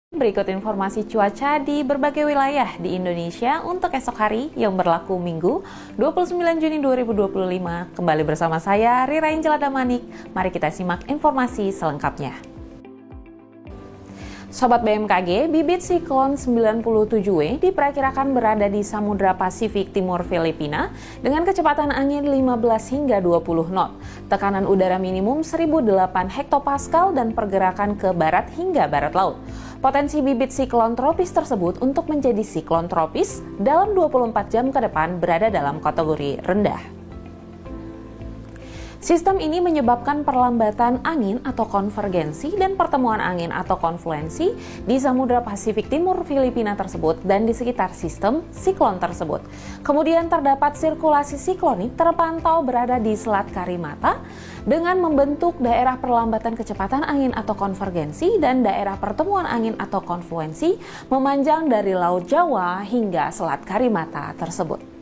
Berikut informasi cuaca di berbagai wilayah di Indonesia untuk esok hari yang berlaku Minggu 29 Juni 2025. Kembali bersama saya Rira Injelada Manik. Mari kita simak informasi selengkapnya. Sobat BMKG, bibit siklon 97W diperkirakan berada di Samudra Pasifik Timur Filipina dengan kecepatan angin 15 hingga 20 knot. Tekanan udara minimum 1008 hektopascal dan pergerakan ke barat hingga barat laut. Potensi bibit siklon tropis tersebut untuk menjadi siklon tropis dalam 24 jam ke depan berada dalam kategori rendah. Sistem ini menyebabkan perlambatan angin atau konvergensi dan pertemuan angin atau konfluensi di Samudra Pasifik Timur Filipina tersebut dan di sekitar sistem siklon tersebut. Kemudian terdapat sirkulasi siklonik terpantau berada di Selat Karimata dengan membentuk daerah perlambatan kecepatan angin atau konvergensi dan daerah pertemuan angin atau konfluensi memanjang dari Laut Jawa hingga Selat Karimata tersebut.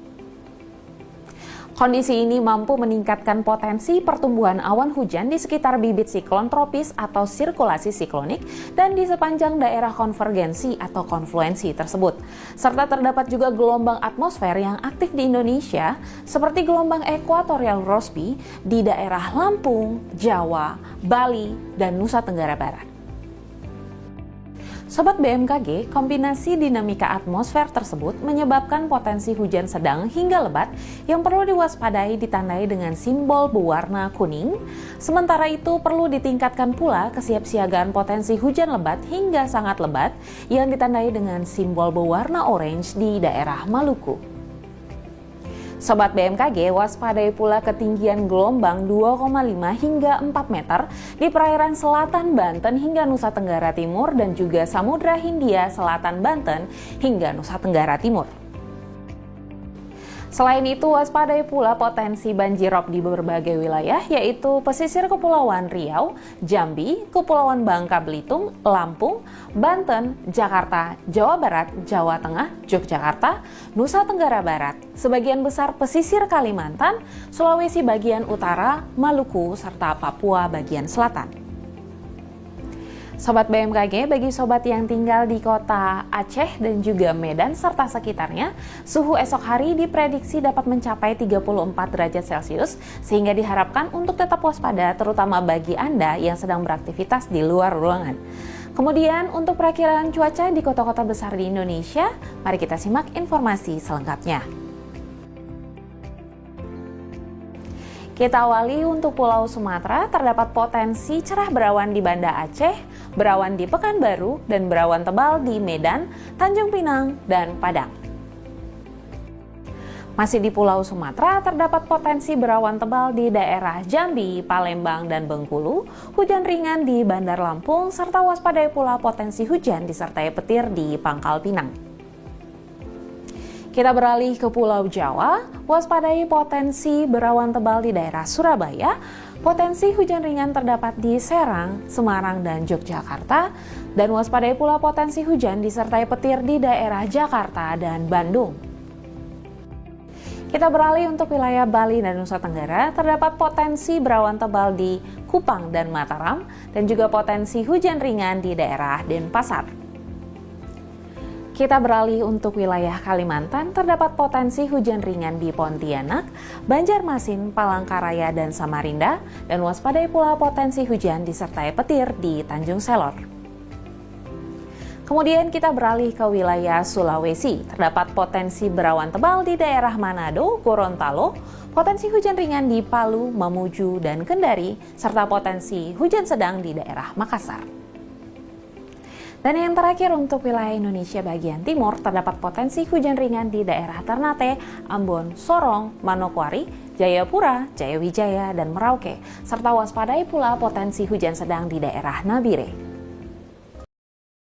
Kondisi ini mampu meningkatkan potensi pertumbuhan awan hujan di sekitar bibit siklon tropis atau sirkulasi siklonik dan di sepanjang daerah konvergensi atau konfluensi tersebut. Serta terdapat juga gelombang atmosfer yang aktif di Indonesia seperti gelombang ekuatorial Rossby di daerah Lampung, Jawa, Bali, dan Nusa Tenggara Barat. Sobat BMKG, kombinasi dinamika atmosfer tersebut menyebabkan potensi hujan sedang hingga lebat yang perlu diwaspadai ditandai dengan simbol berwarna kuning. Sementara itu perlu ditingkatkan pula kesiapsiagaan potensi hujan lebat hingga sangat lebat yang ditandai dengan simbol berwarna orange di daerah Maluku. Sobat BMKG, waspadai pula ketinggian gelombang 2,5 hingga 4 meter di perairan selatan Banten hingga Nusa Tenggara Timur dan juga Samudra Hindia Selatan Banten hingga Nusa Tenggara Timur. Selain itu, waspadai pula potensi banjirop di berbagai wilayah yaitu pesisir Kepulauan Riau, Jambi, Kepulauan Bangka Belitung, Lampung, Banten, Jakarta, Jawa Barat, Jawa Tengah, Yogyakarta, Nusa Tenggara Barat, sebagian besar pesisir Kalimantan, Sulawesi bagian utara, Maluku, serta Papua bagian selatan. Sobat BMKG, bagi sobat yang tinggal di kota Aceh dan juga Medan serta sekitarnya, suhu esok hari diprediksi dapat mencapai 34 derajat Celcius sehingga diharapkan untuk tetap waspada terutama bagi Anda yang sedang beraktivitas di luar ruangan. Kemudian untuk perakiraan cuaca di kota-kota besar di Indonesia, mari kita simak informasi selengkapnya. Kita awali untuk Pulau Sumatera, terdapat potensi cerah berawan di Banda Aceh, berawan di Pekanbaru, dan berawan tebal di Medan, Tanjung Pinang, dan Padang. Masih di Pulau Sumatera, terdapat potensi berawan tebal di daerah Jambi, Palembang, dan Bengkulu, hujan ringan di Bandar Lampung, serta waspadai pula potensi hujan disertai petir di Pangkal Pinang. Kita beralih ke Pulau Jawa, waspadai potensi berawan tebal di daerah Surabaya, potensi hujan ringan terdapat di Serang, Semarang, dan Yogyakarta, dan waspadai pula potensi hujan disertai petir di daerah Jakarta dan Bandung. Kita beralih untuk wilayah Bali dan Nusa Tenggara, terdapat potensi berawan tebal di Kupang dan Mataram, dan juga potensi hujan ringan di daerah Denpasar. Kita beralih untuk wilayah Kalimantan, terdapat potensi hujan ringan di Pontianak, Banjarmasin, Palangkaraya, dan Samarinda, dan waspadai pula potensi hujan disertai petir di Tanjung Selor. Kemudian kita beralih ke wilayah Sulawesi, terdapat potensi berawan tebal di daerah Manado, Gorontalo, potensi hujan ringan di Palu, Mamuju, dan Kendari, serta potensi hujan sedang di daerah Makassar. Dan yang terakhir untuk wilayah Indonesia bagian timur, terdapat potensi hujan ringan di daerah Ternate, Ambon, Sorong, Manokwari, Jayapura, Jayawijaya, dan Merauke, serta waspadai pula potensi hujan sedang di daerah Nabire.